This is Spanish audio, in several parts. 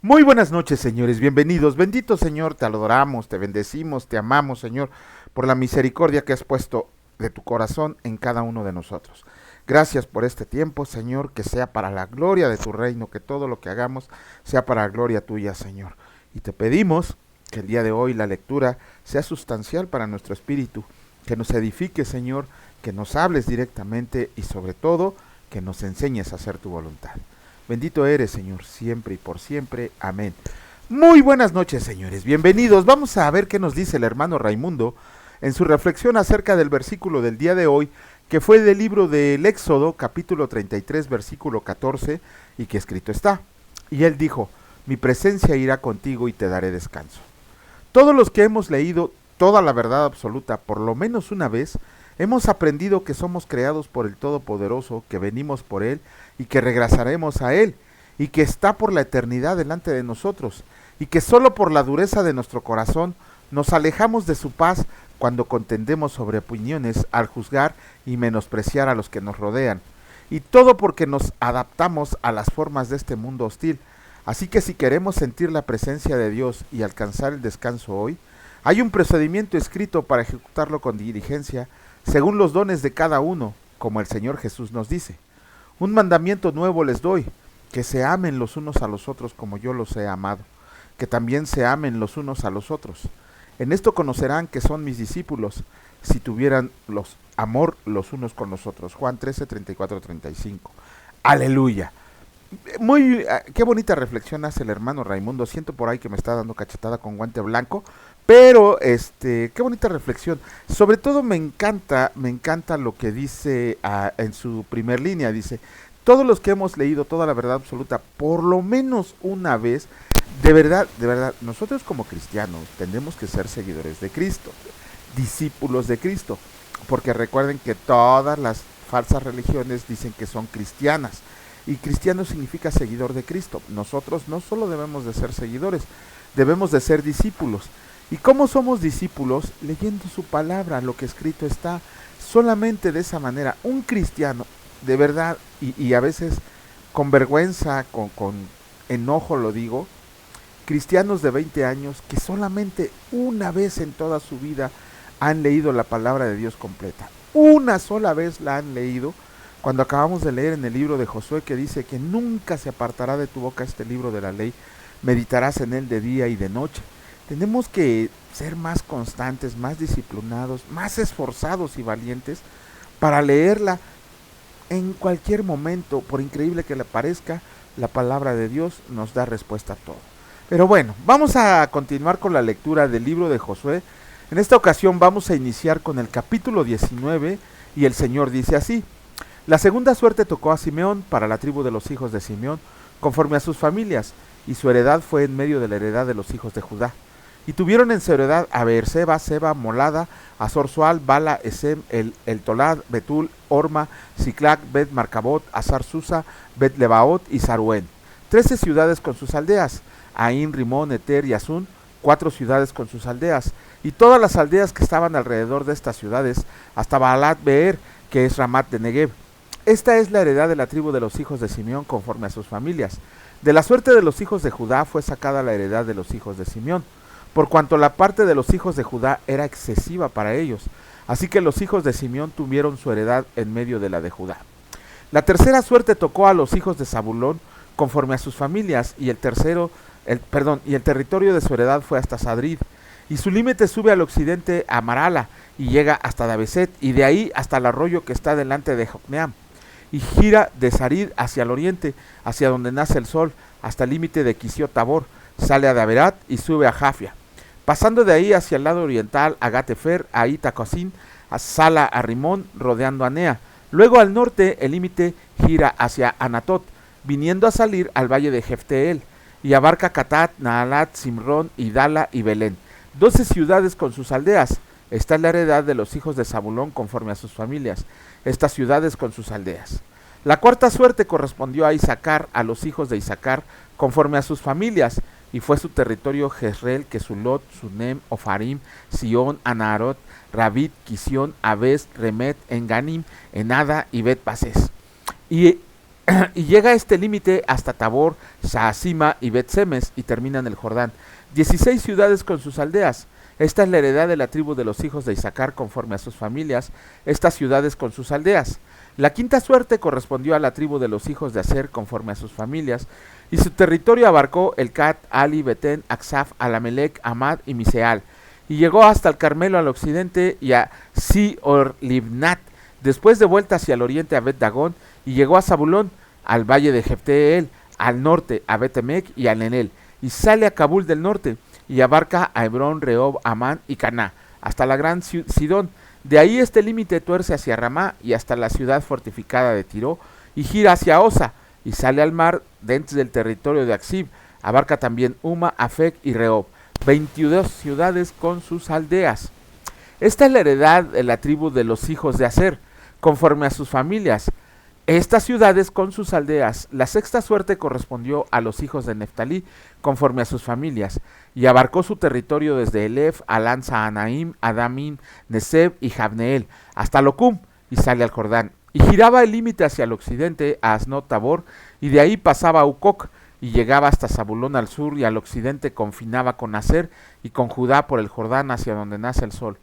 Muy buenas noches, señores, bienvenidos. Bendito Señor, te adoramos, te bendecimos, te amamos, Señor, por la misericordia que has puesto de tu corazón en cada uno de nosotros. Gracias por este tiempo, Señor, que sea para la gloria de tu reino, que todo lo que hagamos sea para la gloria tuya, Señor. Y te pedimos que el día de hoy la lectura sea sustancial para nuestro espíritu, que nos edifique, Señor, que nos hables directamente y sobre todo que nos enseñes a hacer tu voluntad. Bendito eres, Señor, siempre y por siempre. Amén. Muy buenas noches, señores. Bienvenidos. Vamos a ver qué nos dice el hermano Raimundo en su reflexión acerca del versículo del día de hoy, que fue del libro del Éxodo, capítulo 33, versículo 14, y que escrito está. Y él dijo, mi presencia irá contigo y te daré descanso. Todos los que hemos leído toda la verdad absoluta por lo menos una vez, hemos aprendido que somos creados por el Todopoderoso, que venimos por Él y que regresaremos a Él, y que está por la eternidad delante de nosotros, y que solo por la dureza de nuestro corazón nos alejamos de su paz cuando contendemos sobre opiniones al juzgar y menospreciar a los que nos rodean, y todo porque nos adaptamos a las formas de este mundo hostil. Así que si queremos sentir la presencia de Dios y alcanzar el descanso hoy, hay un procedimiento escrito para ejecutarlo con diligencia, según los dones de cada uno, como el Señor Jesús nos dice. Un mandamiento nuevo les doy, que se amen los unos a los otros como yo los he amado, que también se amen los unos a los otros. En esto conocerán que son mis discípulos, si tuvieran amor los unos con los otros. Juan 13, 34, 35. Aleluya. Qué bonita reflexión hace el hermano Raimundo. Siento por ahí que me está dando cachetada con guante blanco, pero qué bonita reflexión. Sobre todo me encanta lo que dice en su primer línea. Dice, todos los que hemos leído toda la verdad absoluta por lo menos una vez, de verdad, nosotros como cristianos tendremos que ser seguidores de Cristo, discípulos de Cristo, porque recuerden que todas las falsas religiones dicen que son cristianas, y cristiano significa seguidor de Cristo. Nosotros no solo debemos de ser seguidores, debemos de ser discípulos. ¿Y cómo somos discípulos? Leyendo su palabra, lo que escrito está. Solamente de esa manera, un cristiano, de verdad, y a veces con vergüenza, con enojo lo digo, cristianos de 20 años que solamente una vez en toda su vida han leído la palabra de Dios completa. Una sola vez la han leído, cuando acabamos de leer en el libro de Josué que dice que nunca se apartará de tu boca este libro de la ley, meditarás en él de día y de noche. Tenemos que ser más constantes, más disciplinados, más esforzados y valientes para leerla en cualquier momento. Por increíble que le parezca, la palabra de Dios nos da respuesta a todo. Pero bueno, vamos a continuar con la lectura del libro de Josué. En esta ocasión vamos a iniciar con el capítulo 19 y el Señor dice así. La segunda suerte tocó a Simeón para la tribu de los hijos de Simeón, conforme a sus familias, y su heredad fue en medio de la heredad de los hijos de Judá. Y tuvieron en su heredad a Beerseba, Seba, Molada, Azor Sual, Bala, Esem, el Tolad, Betul, Orma, Siclac, Bet Marcabot, Azar Susa, Bet Lebaot y Saruen. 13 ciudades con sus aldeas, Ain, Rimón, Eter y Azun, 4 ciudades con sus aldeas, y todas las aldeas que estaban alrededor de estas ciudades, hasta Baalat Beer, que es Ramat de Negev. Esta es la heredad de la tribu de los hijos de Simeón conforme a sus familias. De la suerte de los hijos de Judá fue sacada la heredad de los hijos de Simeón, por cuanto la parte de los hijos de Judá era excesiva para ellos. Así que los hijos de Simeón tuvieron su heredad en medio de la de Judá. La tercera suerte tocó a los hijos de Zabulón conforme a sus familias, y el territorio de su heredad fue hasta Sadrid, y su límite sube al occidente a Marala, y llega hasta Dabeset, y de ahí hasta el arroyo que está delante de Jocneam, y gira de Sarid hacia el oriente, hacia donde nace el sol, hasta el límite de Quisio Tabor, sale a Daberat y sube a Jafia, pasando de ahí hacia el lado oriental a Gatefer, a Itacosin, a Sala, a Rimón, rodeando a Nea. Luego al norte el límite gira hacia Anatot, viniendo a salir al valle de Jefteel, y abarca Catat, Naalat, Simrón, Idala y Belén, 12 ciudades con sus aldeas. Esta es la heredad de los hijos de Zabulón conforme a sus familias, estas ciudades con sus aldeas. La cuarta suerte correspondió a Isaacar, a los hijos de Isaacar, conforme a sus familias, y fue su territorio Jezreel, Kesulot, Sunem, Ofarim, Sion, Anaarot, Rabit, Quisión, Abes, Remet, Enganim, Enada y Bet Pases. Y y llega a este límite hasta Tabor, Saasima y Bet-Semes y termina en el Jordán. 16 ciudades con sus aldeas. Esta es la heredad de la tribu de los hijos de Isaacar conforme a sus familias, estas ciudades con sus aldeas. La quinta suerte correspondió a la tribu de los hijos de Aser conforme a sus familias, y su territorio abarcó Elcat, Ali, Betén, Aksaf, Alamelec, Amad y Miseal, y llegó hasta el Carmelo al occidente y a Si-Or-Libnat, después de vuelta hacia el oriente a Bet-Dagón, y llegó a Zabulón, al valle de Jefteel, al norte a Bet-Emec y a Nenel, y sale a Kabul del norte, y abarca a Hebrón, Rehob, Amán y Caná, hasta la gran Sidón. De ahí este límite tuerce hacia Ramá y hasta la ciudad fortificada de Tiro, y gira hacia Osa, y sale al mar dentro del territorio de Aksib, abarca también Uma, Afec y Rehob, 22 ciudades con sus aldeas. Esta es la heredad de la tribu de los hijos de Aser, conforme a sus familias. Estas ciudades con sus aldeas. La sexta suerte correspondió a los hijos de Neftalí, conforme a sus familias, y abarcó su territorio desde Elef, Alán, Saanaim, Adamín, Neseb y Jabneel, hasta Locum, y sale al Jordán. Y giraba el límite hacia el occidente a Asnot Tabor, y de ahí pasaba a Ucoc, y llegaba hasta Zabulón al sur, y al occidente confinaba con Aser y con Judá por el Jordán hacia donde nace el sol.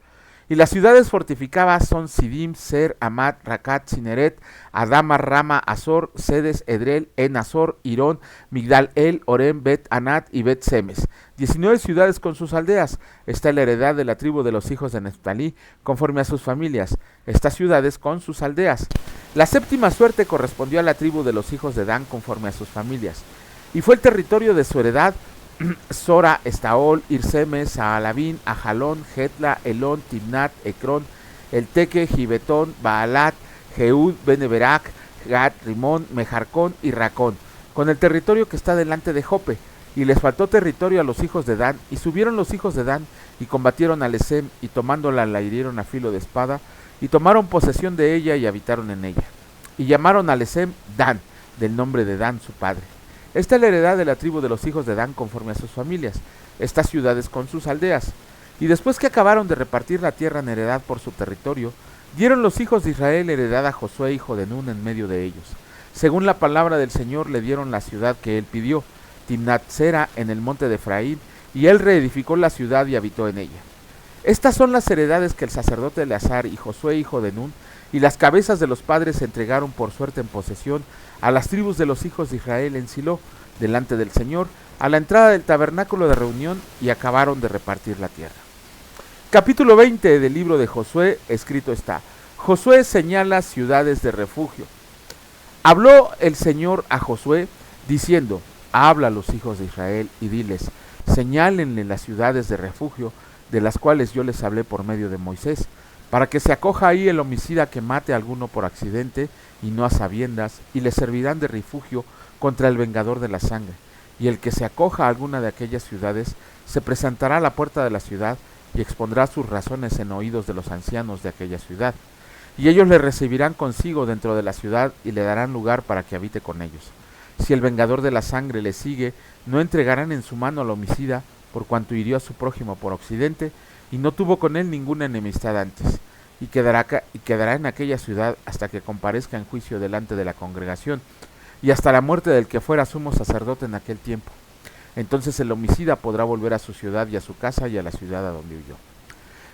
Y las ciudades fortificadas son Sidim, Ser, Amat, Racat, Cineret, Adama, Rama, Azor, Sedes, Edrel, En Azor, Irón, Migdal El, Orem, Bet Anat y Bet Semes. 19 ciudades con sus aldeas. Esta es la heredad de la tribu de los hijos de Neftalí, conforme a sus familias. Estas ciudades con sus aldeas. La séptima suerte correspondió a la tribu de los hijos de Dan, conforme a sus familias. Y fue el territorio de su heredad Sora, Estaol, Irsemes, Saalabín, Ajalón, Jetla, Elón, Timnat, Ecrón, Elteque, Gibetón, Baalat, Jeúd, Beneberac, Gat, Rimón, Mejarcón y Racón, con el territorio que está delante de Jope. Y les faltó territorio a los hijos de Dan, y subieron los hijos de Dan, y combatieron a Lesem, y tomándola la hirieron a filo de espada, y tomaron posesión de ella y habitaron en ella. Y llamaron a Lesem Dan, del nombre de Dan su padre. Esta es la heredad de la tribu de los hijos de Dan conforme a sus familias, estas ciudades con sus aldeas. Y después que acabaron de repartir la tierra en heredad por su territorio, dieron los hijos de Israel heredad a Josué hijo de Nun en medio de ellos. Según la palabra del Señor le dieron la ciudad que él pidió, Timnat-Sera en el monte de Efraín, y él reedificó la ciudad y habitó en ella. Estas son las heredades que el sacerdote Eleazar y Josué hijo de Nun y las cabezas de los padres se entregaron por suerte en posesión a las tribus de los hijos de Israel en Silo, delante del Señor, a la entrada del tabernáculo de reunión, y acabaron de repartir la tierra. Capítulo 20 del libro de Josué, escrito está: Josué señala ciudades de refugio. Habló el Señor a Josué, diciendo: habla a los hijos de Israel y diles: señálenle las ciudades de refugio, de las cuales yo les hablé por medio de Moisés, para que se acoja ahí el homicida que mate a alguno por accidente y no a sabiendas, y le servirán de refugio contra el vengador de la sangre. Y el que se acoja a alguna de aquellas ciudades se presentará a la puerta de la ciudad y expondrá sus razones en oídos de los ancianos de aquella ciudad. Y ellos le recibirán consigo dentro de la ciudad y le darán lugar para que habite con ellos. Si el vengador de la sangre le sigue, no entregarán en su mano al homicida, por cuanto hirió a su prójimo por occidente, y no tuvo con él ninguna enemistad antes, y quedará en aquella ciudad hasta que comparezca en juicio delante de la congregación, y hasta la muerte del que fuera sumo sacerdote en aquel tiempo. Entonces el homicida podrá volver a su ciudad y a su casa y a la ciudad a donde huyó.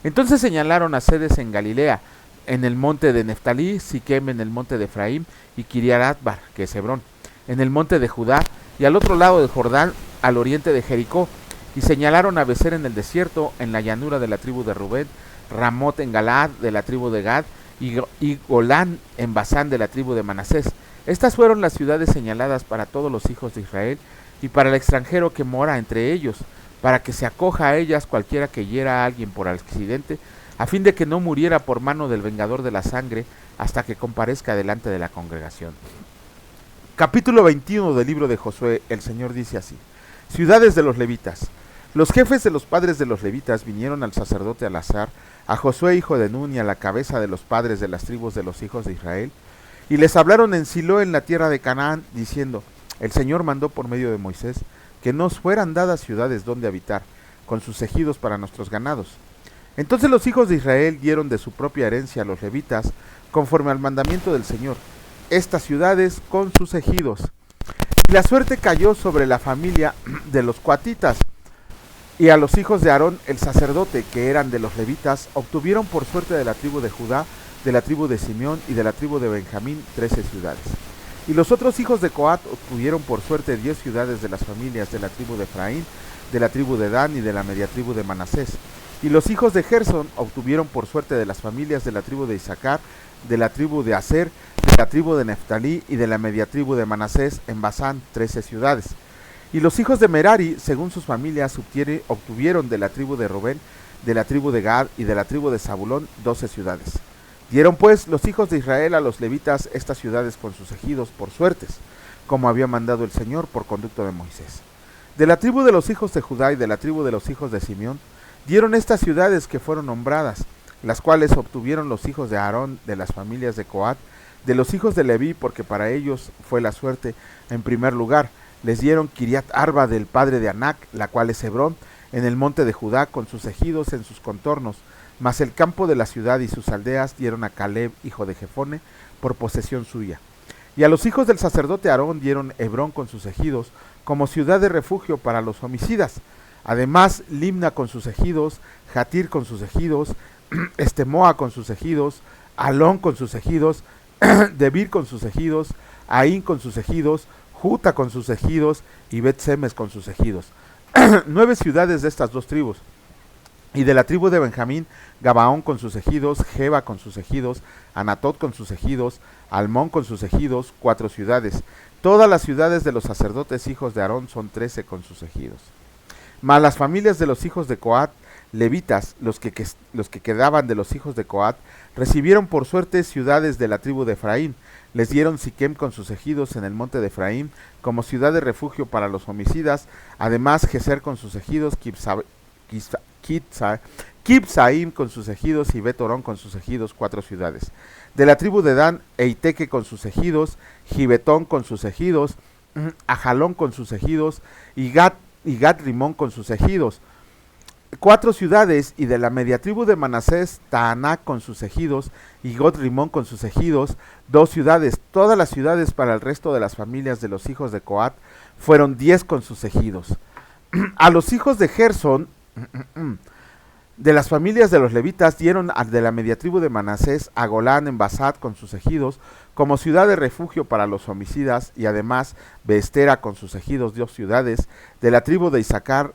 Entonces señalaron a sedes en Galilea, en el monte de Neftalí, Siquem en el monte de Efraín, y Kiriat-Arba, que es Hebrón, en el monte de Judá, y al otro lado del Jordán, al oriente de Jericó. Y señalaron a Becer en el desierto, en la llanura de la tribu de Rubén, Ramot en Galaad de la tribu de Gad, y Golán en Basán de la tribu de Manasés. Estas fueron las ciudades señaladas para todos los hijos de Israel, y para el extranjero que mora entre ellos, para que se acoja a ellas cualquiera que hiera a alguien por accidente, a fin de que no muriera por mano del vengador de la sangre, hasta que comparezca delante de la congregación. Capítulo 21 del libro de Josué. El Señor dice así: ciudades de los levitas. Los jefes de los padres de los levitas vinieron al sacerdote Eleazar, a Josué hijo de Nun y a la cabeza de los padres de las tribus de los hijos de Israel, y les hablaron en Silo en la tierra de Canaán, diciendo: el Señor mandó por medio de Moisés que nos fueran dadas ciudades donde habitar, con sus ejidos para nuestros ganados. Entonces los hijos de Israel dieron de su propia herencia a los levitas, conforme al mandamiento del Señor, estas ciudades con sus ejidos. Y la suerte cayó sobre la familia de los coatitas, y a los hijos de Aarón el sacerdote, que eran de los levitas, obtuvieron por suerte de la tribu de Judá, de la tribu de Simeón y de la tribu de Benjamín 13 ciudades. Y los otros hijos de Coat obtuvieron por suerte 10 ciudades de las familias de la tribu de Efraín, de la tribu de Dan y de la media tribu de Manasés. Y los hijos de Gersón obtuvieron por suerte de las familias de la tribu de Isaacar, de la tribu de Aser, de la tribu de Neftalí y de la media tribu de Manasés en Basán 13 ciudades. Y los hijos de Merari, según sus familias, obtuvieron de la tribu de Rubén, de la tribu de Gad y de la tribu de Zabulón 12 ciudades. Dieron pues los hijos de Israel a los levitas estas ciudades con sus ejidos por suertes, como había mandado el Señor por conducto de Moisés. De la tribu de los hijos de Judá y de la tribu de los hijos de Simeón, dieron estas ciudades que fueron nombradas, las cuales obtuvieron los hijos de Aarón de las familias de Coat, de los hijos de Leví, porque para ellos fue la suerte en primer lugar. Les dieron Kiriat Arba del padre de Anac, la cual es Hebrón, en el monte de Judá, con sus ejidos en sus contornos, mas el campo de la ciudad y sus aldeas dieron a Caleb, hijo de Jefone, por posesión suya. Y a los hijos del sacerdote Aarón dieron Hebrón con sus ejidos, como ciudad de refugio para los homicidas. Además, Limna con sus ejidos, Jatir con sus ejidos, Estemoa con sus ejidos, Alón con sus ejidos, Debir con sus ejidos, Aín con sus ejidos, Juta con sus ejidos y Bet-Semes con sus ejidos. 9 ciudades de estas dos tribus. Y de la tribu de Benjamín, Gabaón con sus ejidos, Geba con sus ejidos, Anatot con sus ejidos, Almón con sus ejidos, 4 ciudades. Todas las ciudades de los sacerdotes hijos de Aarón son 13 con sus ejidos. Mas las familias de los hijos de Coat, levitas, los que quedaban de los hijos de Coat, recibieron por suerte ciudades de la tribu de Efraín. Les dieron Siquem con sus ejidos en el monte de Efraín, como ciudad de refugio para los homicidas. Además, Geser con sus ejidos, Kibsaim con sus ejidos y Betorón con sus ejidos, 4 ciudades. De la tribu de Dan, Eiteque con sus ejidos, Gibetón con sus ejidos, Ajalón con sus ejidos y Gat Rimón con sus ejidos, 4 ciudades. Y de la media tribu de Manasés, Taanac con sus ejidos y Got Rimón con sus ejidos, 2 ciudades. Todas las ciudades para el resto de las familias de los hijos de Coat fueron 10 con sus ejidos. A los hijos de Gersón, de las familias de los levitas, dieron de la media tribu de Manasés a Golán en Basat con sus ejidos, como ciudad de refugio para los homicidas, y además Beestera con sus ejidos, 2 ciudades. De la tribu de Isaacar,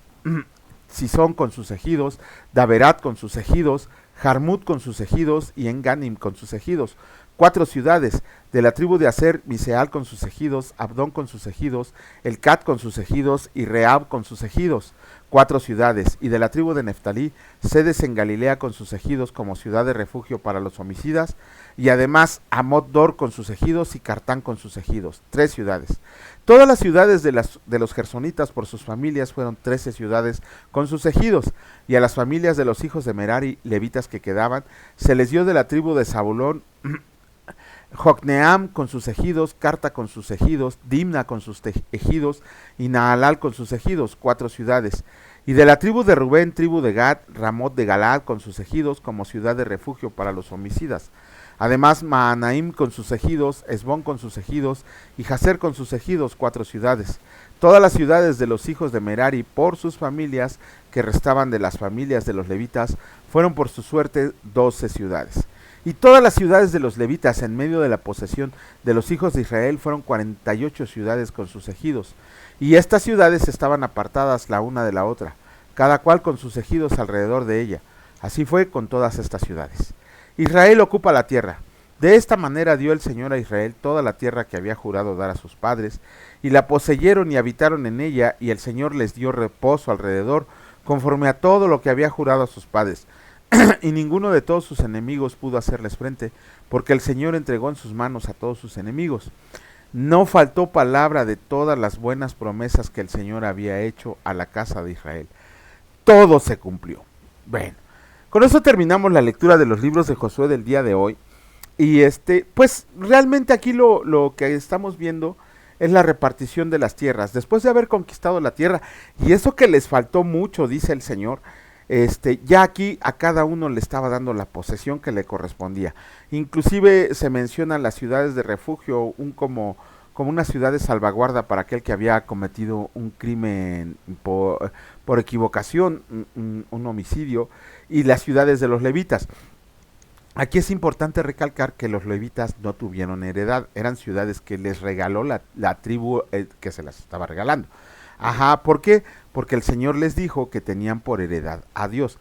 Sison con sus ejidos, Daberat con sus ejidos, Jarmut con sus ejidos y Enganim con sus ejidos, 4 ciudades. De la tribu de Aser, Miseal con sus ejidos, Abdón con sus ejidos, Elcat con sus ejidos y Reab con sus ejidos, 4 ciudades. Y de la tribu de Neftalí, Sedes en Galilea con sus ejidos como ciudad de refugio para los homicidas, y además Amot-Dor con sus ejidos y Cartán con sus ejidos, 3 ciudades. Todas las ciudades de los gersonitas por sus familias fueron 13 ciudades con sus ejidos. Y a las familias de los hijos de Merari, levitas que quedaban, se les dio de la tribu de Zabulón Jocneam con sus ejidos, Carta con sus ejidos, Dimna con sus ejidos y Naalal con sus ejidos, 4 ciudades. Y de la tribu de Rubén, tribu de Gad, Ramot de Galaad con sus ejidos como ciudad de refugio para los homicidas. Además, Maanaim con sus ejidos, Esbón con sus ejidos y Jaser con sus ejidos, 4 ciudades. Todas las ciudades de los hijos de Merari por sus familias, que restaban de las familias de los levitas, fueron por su suerte 12 ciudades. Y todas las ciudades de los levitas en medio de la posesión de los hijos de Israel fueron 48 ciudades con sus ejidos. Y estas ciudades estaban apartadas la una de la otra, cada cual con sus ejidos alrededor de ella. Así fue con todas estas ciudades. Israel ocupa la tierra. De esta manera dio el Señor a Israel toda la tierra que había jurado dar a sus padres, y la poseyeron y habitaron en ella, y el Señor les dio reposo alrededor, conforme a todo lo que había jurado a sus padres. Y ninguno de todos sus enemigos pudo hacerles frente, porque el Señor entregó en sus manos a todos sus enemigos. No faltó palabra de todas las buenas promesas que el Señor había hecho a la casa de Israel. Todo se cumplió. Bueno, con eso terminamos la lectura de los libros de Josué del día de hoy. Y pues realmente aquí lo que estamos viendo es la repartición de las tierras. Después de haber conquistado la tierra, y eso que les faltó mucho, dice el Señor, Ya aquí a cada uno le estaba dando la posesión que le correspondía. Inclusive se mencionan las ciudades de refugio, como una ciudad de salvaguarda para aquel que había cometido un crimen por equivocación, un homicidio, y las ciudades de los levitas. Aquí es importante recalcar que los levitas no tuvieron heredad, eran ciudades que les regaló la tribu que se las estaba regalando. Ajá, ¿por qué? Porque el Señor les dijo que tenían por heredad a Dios.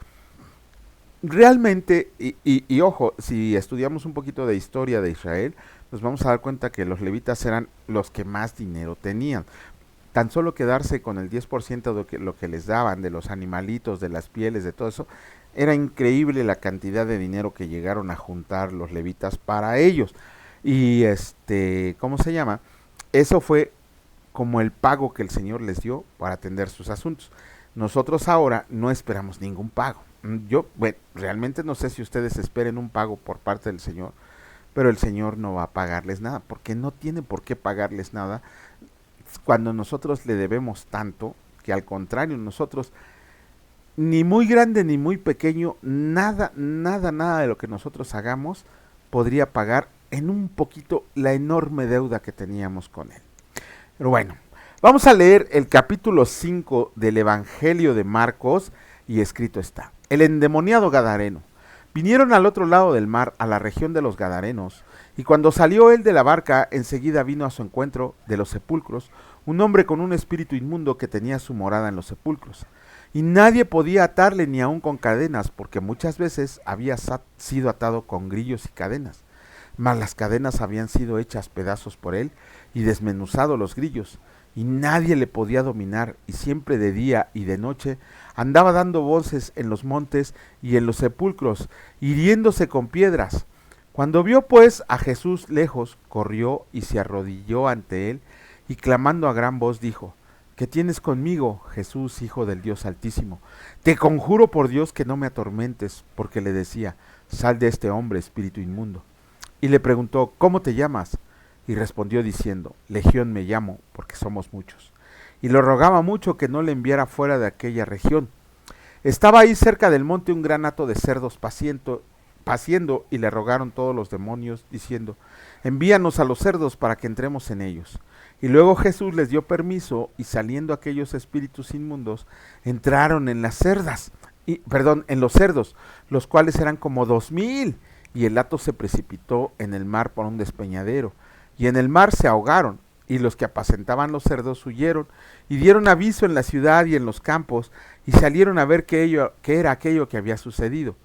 Realmente, y ojo, si estudiamos un poquito de historia de Israel, nos vamos a dar cuenta que los levitas eran los que más dinero tenían. Tan solo quedarse con el 10% de lo que les daban, de los animalitos, de las pieles, de todo eso, era increíble la cantidad de dinero que llegaron a juntar los levitas para ellos. Y ¿cómo se llama? Eso fue como el pago que el Señor les dio para atender sus asuntos. Nosotros ahora no esperamos ningún pago. Bueno, realmente no sé si ustedes esperen un pago por parte del Señor, pero el Señor no va a pagarles nada, porque no tiene por qué pagarles nada cuando nosotros le debemos tanto, que al contrario, nosotros, ni muy grande ni muy pequeño, nada de lo que nosotros hagamos podría pagar en un poquito la enorme deuda que teníamos con Él. Pero bueno, vamos a leer el capítulo 5 del Evangelio de Marcos, y escrito está: el endemoniado gadareno. Vinieron al otro lado del mar, a la región de los Gadarenos, y cuando salió él de la barca, enseguida vino a su encuentro de los sepulcros un hombre con un espíritu inmundo que tenía su morada en los sepulcros. Y nadie podía atarle ni aun con cadenas, porque muchas veces había sido atado con grillos y cadenas. Mas las cadenas habían sido hechas pedazos por él, y desmenuzado los grillos, y nadie le podía dominar, y siempre de día y de noche andaba dando voces en los montes y en los sepulcros, hiriéndose con piedras. Cuando vio pues a Jesús lejos, corrió y se arrodilló ante él, y clamando a gran voz dijo: ¿Qué tienes conmigo, Jesús, Hijo del Dios Altísimo? Te conjuro por Dios que no me atormentes, porque le decía: sal de este hombre, espíritu inmundo. Y le preguntó: ¿cómo te llamas? Y respondió diciendo: Legión me llamo, porque somos muchos. Y lo rogaba mucho que no le enviara fuera de aquella región. Estaba ahí cerca del monte un gran hato de cerdos paciendo, y le rogaron todos los demonios, diciendo: envíanos a los cerdos para que entremos en ellos. Y luego Jesús les dio permiso, y saliendo aquellos espíritus inmundos, entraron en las cerdas, en los cerdos, los cuales eran como 2000, y el hato se precipitó en el mar por un despeñadero, y en el mar se ahogaron, y los que apacentaban los cerdos huyeron, y dieron aviso en la ciudad y en los campos, y salieron a ver qué era aquello que había sucedido.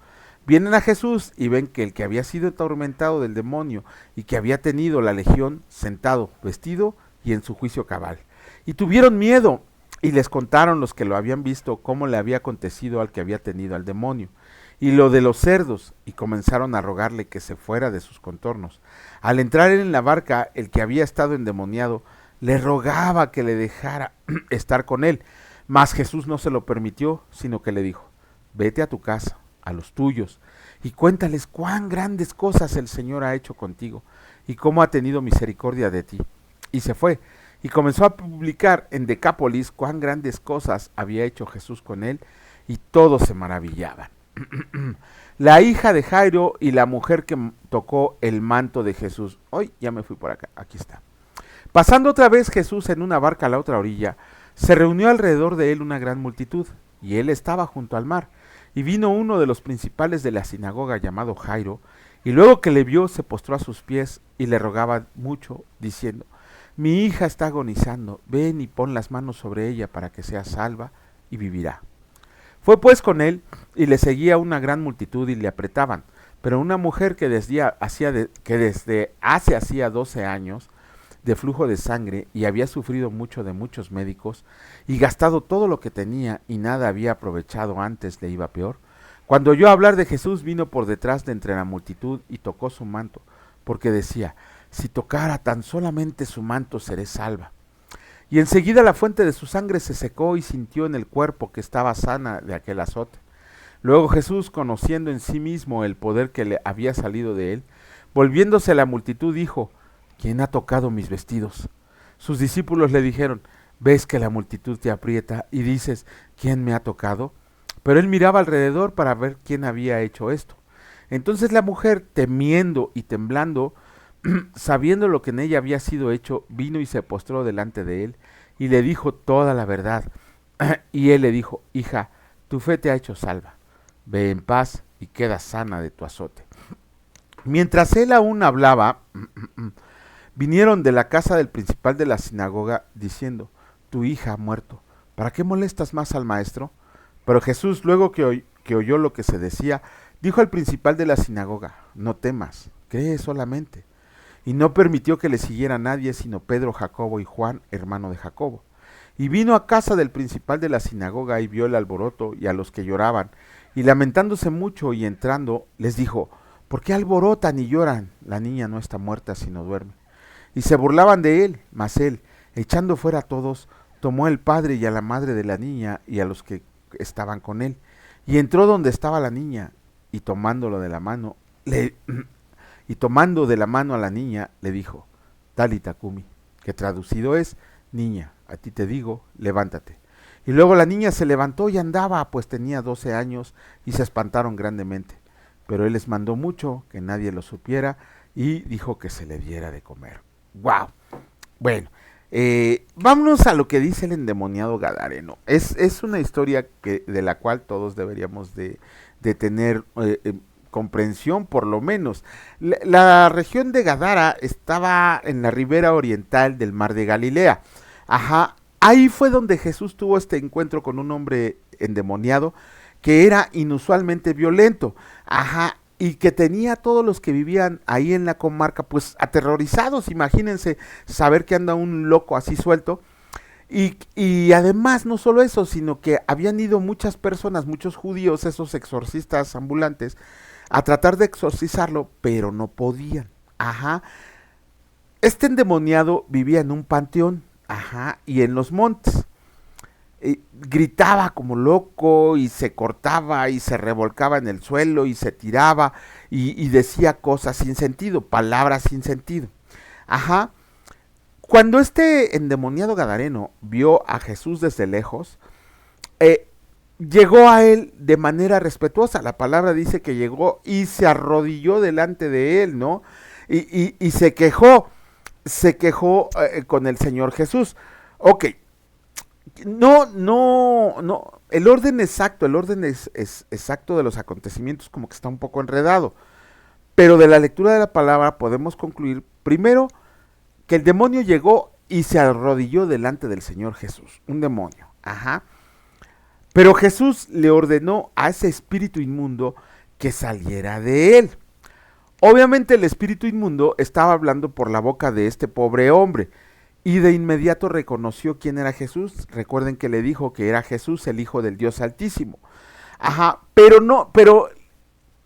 Vienen a Jesús y ven que el que había sido atormentado del demonio y que había tenido la legión, sentado, vestido y en su juicio cabal. Y tuvieron miedo, y les contaron los que lo habían visto cómo le había acontecido al que había tenido al demonio, y lo de los cerdos, y comenzaron a rogarle que se fuera de sus contornos. Al entrar él en la barca, el que había estado endemoniado le rogaba que le dejara estar con él, mas Jesús no se lo permitió, sino que le dijo: vete a tu casa, a los tuyos, y cuéntales cuán grandes cosas el Señor ha hecho contigo, y cómo ha tenido misericordia de ti. Y se fue, y comenzó a publicar en Decápolis cuán grandes cosas había hecho Jesús con él, y todos se maravillaban. La hija de Jairo y la mujer que tocó el manto de Jesús. Hoy ya me fui por acá, aquí está. Pasando otra vez Jesús en una barca a la otra orilla, se reunió alrededor de él una gran multitud, y él estaba junto al mar. Y vino uno de los principales de la sinagoga llamado Jairo, y luego que le vio se postró a sus pies y le rogaba mucho, diciendo: mi hija está agonizando, ven y pon las manos sobre ella para que sea salva y vivirá. Fue pues con él, y le seguía una gran multitud y le apretaban. Pero una mujer que desde hace hacía 12 años de flujo de sangre, y había sufrido mucho de muchos médicos, y gastado todo lo que tenía, y nada había aprovechado, antes le iba peor, cuando oyó hablar de Jesús, vino por detrás de entre la multitud y tocó su manto, porque decía: si tocara tan solamente su manto, seré salva. Y enseguida la fuente de su sangre se secó, y sintió en el cuerpo que estaba sana de aquel azote. Luego Jesús, conociendo en sí mismo el poder que le había salido de él, volviéndose a la multitud, dijo: ¿quién ha tocado mis vestidos? Sus discípulos le dijeron: ¿ves que la multitud te aprieta y dices: ¿quién me ha tocado? pero él miraba alrededor para ver quién había hecho esto. Entonces la mujer, temiendo y temblando, sabiendo lo que en ella había sido hecho, vino y se postró delante de él y le dijo toda la verdad. Y él le dijo: hija, tu fe te ha hecho salva, ve en paz y queda sana de tu azote. Mientras él aún hablaba, vinieron de la casa del principal de la sinagoga diciendo: tu hija ha muerto, ¿para qué molestas más al maestro? Pero Jesús, luego que oyó lo que se decía, dijo al principal de la sinagoga: no temas, cree solamente. Y no permitió que le siguiera nadie sino Pedro, Jacobo y Juan, hermano de Jacobo. Y vino a casa del principal de la sinagoga y vio el alboroto y a los que lloraban, y lamentándose mucho y entrando, les dijo: ¿por qué alborotan y lloran? La niña no está muerta, sino duerme. Y se burlaban de él, mas él, echando fuera a todos, tomó al padre y a la madre de la niña y a los que estaban con él, y entró donde estaba la niña, y tomándolo de la mano, y tomando de la mano a la niña, le dijo: Talita Kumi, que traducido es: niña, a ti te digo, levántate. Y luego la niña se levantó y andaba, pues tenía 12 años, y se espantaron grandemente. Pero él les mandó mucho, que nadie lo supiera, y dijo que se le diera de comer. ¡Wow! Bueno, vámonos a lo que dice el endemoniado Gadareno. Es una historia de la cual todos deberíamos de tener comprensión, por lo menos. La región de Gadara estaba en la ribera oriental del mar de Galilea. Ajá, ahí fue donde Jesús tuvo este encuentro con un hombre endemoniado que era inusualmente violento. Ajá, y que tenía a todos los que vivían ahí en la comarca pues aterrorizados. Imagínense saber que anda un loco así suelto. Y además no solo eso, sino que habían ido muchas personas, muchos judíos, esos exorcistas ambulantes, a tratar de exorcizarlo, pero no podían. Ajá. Este endemoniado vivía en un panteón, ajá, y en los montes. Gritaba como loco y se cortaba y se revolcaba en el suelo y se tiraba y decía cosas sin sentido, palabras sin sentido. Ajá. Cuando este endemoniado gadareno vio a Jesús desde lejos, llegó a él de manera respetuosa. La palabra dice que llegó y se arrodilló delante de él, ¿no? Y se quejó con el Señor Jesús. Ok, no, el orden exacto de los acontecimientos como que está un poco enredado. Pero de la lectura de la palabra podemos concluir, primero, que el demonio llegó y se arrodilló delante del Señor Jesús. Un demonio, ajá. Pero Jesús le ordenó a ese espíritu inmundo que saliera de él. Obviamente el espíritu inmundo estaba hablando por la boca de este pobre hombre y de inmediato reconoció quién era Jesús. Recuerden que le dijo que era Jesús, el Hijo del Dios Altísimo. Ajá, pero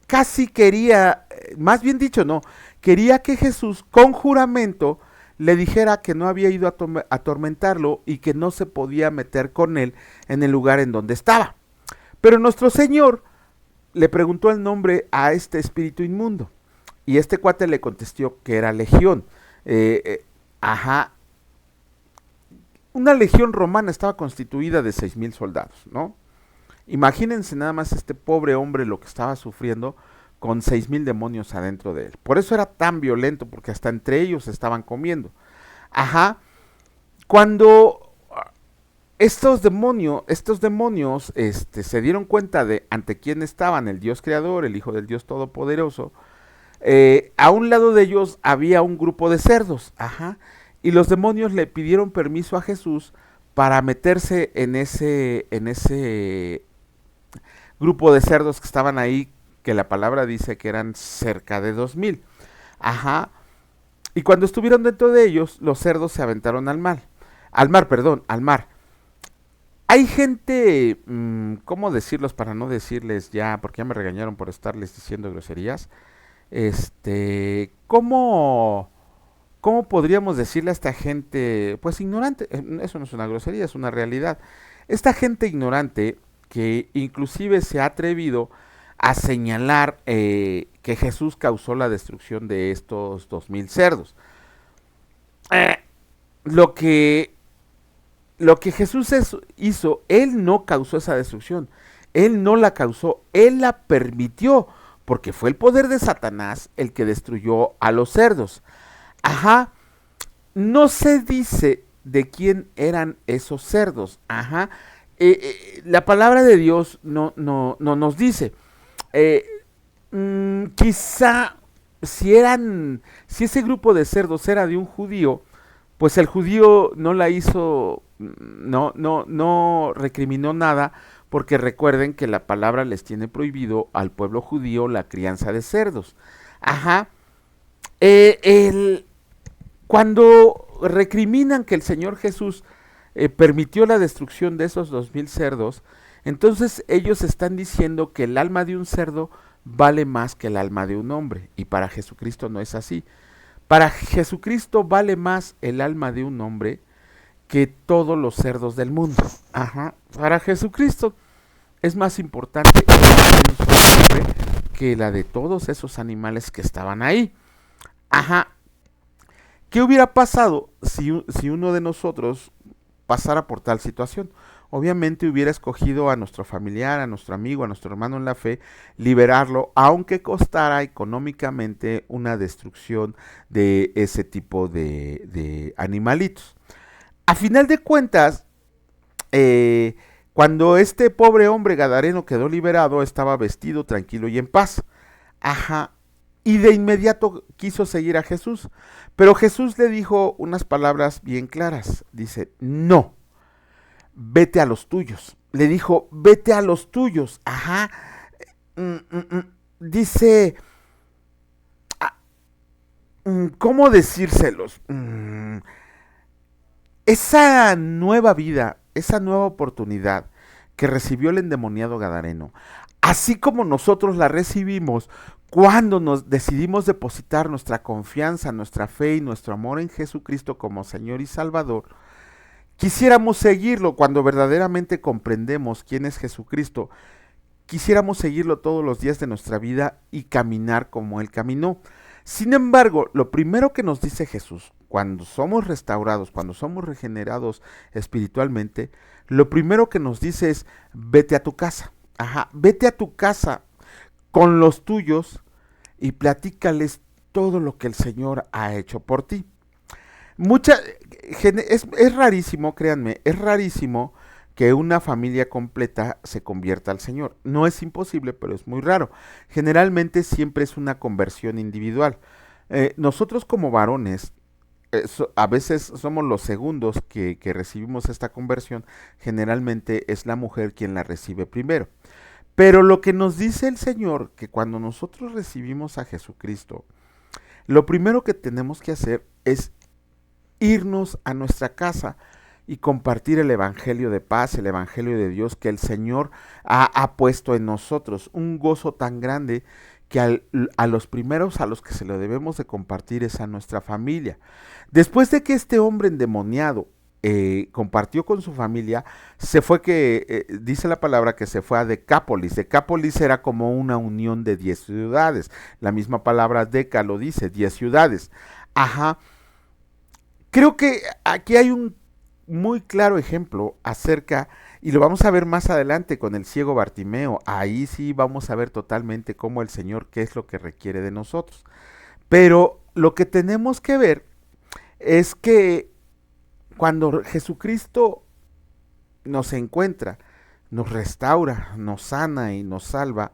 casi quería, más bien dicho, no, quería que Jesús con juramento le dijera que no había ido a atormentarlo y que no se podía meter con él en el lugar en donde estaba. Pero nuestro Señor le preguntó el nombre a este espíritu inmundo y este cuate le contestó que era legión. Ajá. Una legión romana estaba constituida de 6,000 soldados, ¿no? Imagínense nada más este pobre hombre lo que estaba sufriendo con 6,000 demonios adentro de él. Por eso era tan violento, porque hasta entre ellos estaban comiendo. Ajá. Cuando estos demonios se dieron cuenta de ante quién estaban, el Dios creador, el Hijo del Dios Todopoderoso, a un lado de ellos había un grupo de cerdos. Ajá. Y los demonios le pidieron permiso a Jesús para meterse en ese grupo de cerdos que estaban ahí, que la palabra dice que eran cerca de 2,000. Ajá. Y cuando estuvieron dentro de ellos, los cerdos se aventaron al mar. Al mar. Hay gente, ¿cómo decirlos para no decirles ya, porque ya me regañaron por estarles diciendo groserías? ¿Cómo podríamos decirle a esta gente, pues ignorante? Eso no es una grosería, es una realidad. Esta gente ignorante que inclusive se ha atrevido a señalar que Jesús causó la destrucción de estos 2,000 cerdos. Lo que Jesús hizo, él no causó esa destrucción. Él no la causó, Él la permitió, porque fue el poder de Satanás el que destruyó a los cerdos. Ajá, no se dice de quién eran esos cerdos. Ajá, la palabra de Dios no nos dice. Eh, Quizá si ese grupo de cerdos era de un judío, pues el judío no la hizo, no recriminó nada, porque recuerden que la palabra les tiene prohibido al pueblo judío la crianza de cerdos. Ajá. Eh, el, Cuando recriminan que el Señor Jesús permitió la destrucción de esos 2000 cerdos, entonces ellos están diciendo que el alma de un cerdo vale más que el alma de un hombre. Y para Jesucristo no es así. Para Jesucristo vale más el alma de un hombre que todos los cerdos del mundo. Ajá. Para Jesucristo es más importante el alma de un solo hombre que la de todos esos animales que estaban ahí. Ajá. ¿Qué hubiera pasado si uno de nosotros pasara por tal situación? Obviamente hubiera escogido a nuestro familiar, a nuestro amigo, a nuestro hermano en la fe, liberarlo, aunque costara económicamente una destrucción de ese tipo de animalitos. A final de cuentas, cuando este pobre hombre gadareno quedó liberado, estaba vestido, tranquilo y en paz. Ajá. Y de inmediato quiso seguir a Jesús. Pero Jesús le dijo unas palabras bien claras. Dice, no, vete a los tuyos. Le dijo, vete a los tuyos. Ajá. Dice, ah, ¿cómo decírselos? Esa nueva vida, esa nueva oportunidad que recibió el endemoniado gadareno, así como nosotros la recibimos cuando nos decidimos depositar nuestra confianza, nuestra fe y nuestro amor en Jesucristo como Señor y Salvador, quisiéramos seguirlo cuando verdaderamente comprendemos quién es Jesucristo. Quisiéramos seguirlo todos los días de nuestra vida y caminar como Él caminó. Sin embargo, lo primero que nos dice Jesús, cuando somos restaurados, cuando somos regenerados espiritualmente, lo primero que nos dice es, vete a tu casa. Ajá, vete a tu casa con los tuyos y platícales todo lo que el Señor ha hecho por ti. Es rarísimo, créanme, es rarísimo que una familia completa se convierta al Señor. No es imposible, pero es muy raro. Generalmente siempre es una conversión individual. Nosotros como varones, a veces somos los segundos que recibimos esta conversión. Generalmente es la mujer quien la recibe primero. Pero lo que nos dice el Señor, que cuando nosotros recibimos a Jesucristo, lo primero que tenemos que hacer es irnos a nuestra casa y compartir el Evangelio de paz, el Evangelio de Dios que el Señor ha puesto en nosotros. Un gozo tan grande que a los primeros a los que se lo debemos de compartir es a nuestra familia. Después de que este hombre endemoniado compartió con su familia, se fue dice la palabra que se fue a Decápolis. Decápolis era como una unión de 10 ciudades. La misma palabra Deca lo dice, 10 ciudades. Ajá. Creo que aquí hay un muy claro ejemplo acerca, y lo vamos a ver más adelante con el ciego Bartimeo. Ahí sí vamos a ver totalmente cómo el Señor, qué es lo que requiere de nosotros. Pero lo que tenemos que ver es que cuando Jesucristo nos encuentra, nos restaura, nos sana y nos salva,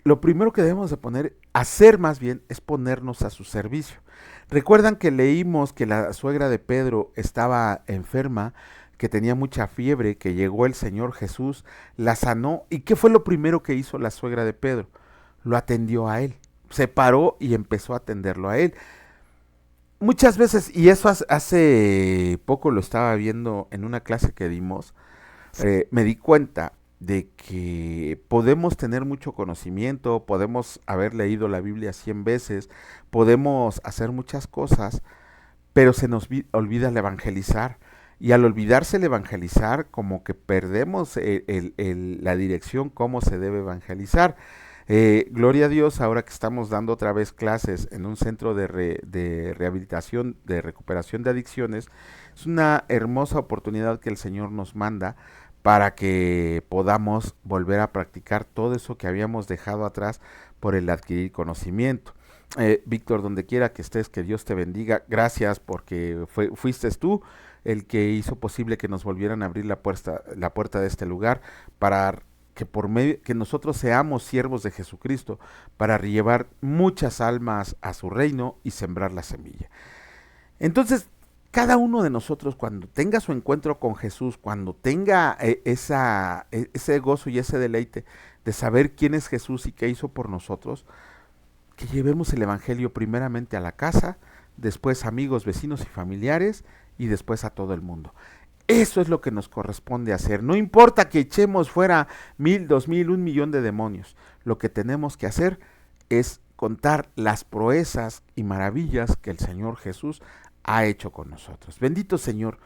lo primero que debemos de hacer más bien, es ponernos a su servicio. Recuerdan que leímos que la suegra de Pedro estaba enferma, que tenía mucha fiebre, que llegó el Señor Jesús, la sanó. ¿Y qué fue lo primero que hizo la suegra de Pedro? Lo atendió a él. Se paró y empezó a atenderlo a él. Muchas veces, y eso hace poco lo estaba viendo en una clase que dimos, me di cuenta de que podemos tener mucho conocimiento, podemos haber leído la Biblia 100 veces, podemos hacer muchas cosas, pero se nos olvida el evangelizar. Y al olvidarse el evangelizar, como que perdemos la dirección cómo se debe evangelizar. Gloria a Dios, ahora que estamos dando otra vez clases en un centro de rehabilitación, de recuperación de adicciones, es una hermosa oportunidad que el Señor nos manda para que podamos volver a practicar todo eso que habíamos dejado atrás por el adquirir conocimiento. Víctor, donde quiera que estés, que Dios te bendiga. Gracias porque fuiste tú el que hizo posible que nos volvieran a abrir la puerta de este lugar para que por medio que nosotros seamos siervos de Jesucristo para llevar muchas almas a su reino y sembrar la semilla. Entonces, cada uno de nosotros cuando tenga su encuentro con Jesús, cuando tenga ese gozo y ese deleite de saber quién es Jesús y qué hizo por nosotros, que llevemos el evangelio primeramente a la casa, después amigos, vecinos y familiares y después a todo el mundo. Eso es lo que nos corresponde hacer. No importa que echemos fuera 1000, 2000, 1,000,000 de demonios. Lo que tenemos que hacer es contar las proezas y maravillas que el Señor Jesús ha hecho con nosotros. Bendito Señor,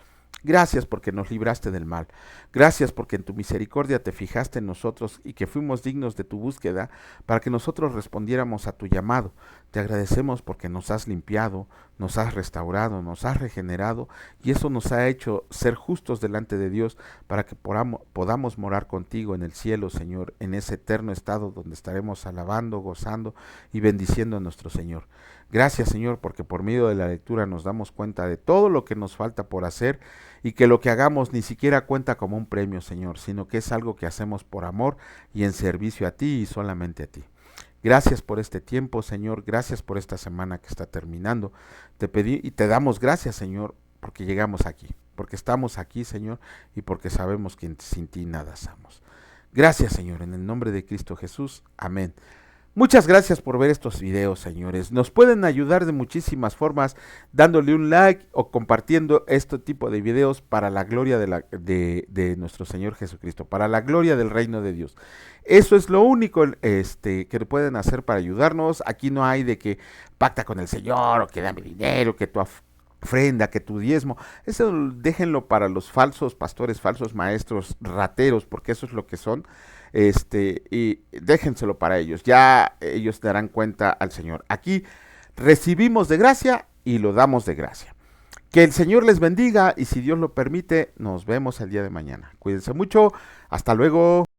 gracias porque nos libraste del mal. Gracias porque en tu misericordia te fijaste en nosotros y que fuimos dignos de tu búsqueda para que nosotros respondiéramos a tu llamado. Te agradecemos porque nos has limpiado, nos has restaurado, nos has regenerado y eso nos ha hecho ser justos delante de Dios para que podamos morar contigo en el cielo, Señor, en ese eterno estado donde estaremos alabando, gozando y bendiciendo a nuestro Señor. Gracias, Señor, porque por medio de la lectura nos damos cuenta de todo lo que nos falta por hacer y que lo que hagamos ni siquiera cuenta como un premio, Señor, sino que es algo que hacemos por amor y en servicio a ti y solamente a ti. Gracias por este tiempo, Señor, gracias por esta semana que está terminando. Te pedí y te damos gracias, Señor, porque llegamos aquí, porque estamos aquí, Señor, y porque sabemos que sin ti nada somos. Gracias, Señor, en el nombre de Cristo Jesús. Amén. Muchas gracias por ver estos videos, señores. Nos pueden ayudar de muchísimas formas, dándole un like o compartiendo este tipo de videos para la gloria de nuestro Señor Jesucristo, para la gloria del reino de Dios. Eso es lo único que pueden hacer para ayudarnos. Aquí no hay de que pacta con el Señor o que dame dinero, que tu ofrenda, que tu diezmo. Eso déjenlo para los falsos pastores, falsos maestros, rateros, porque eso es lo que son. Y déjenselo para ellos, ya ellos darán cuenta al Señor. Aquí recibimos de gracia y lo damos de gracia. Que el Señor les bendiga y si Dios lo permite, nos vemos el día de mañana. Cuídense mucho, hasta luego.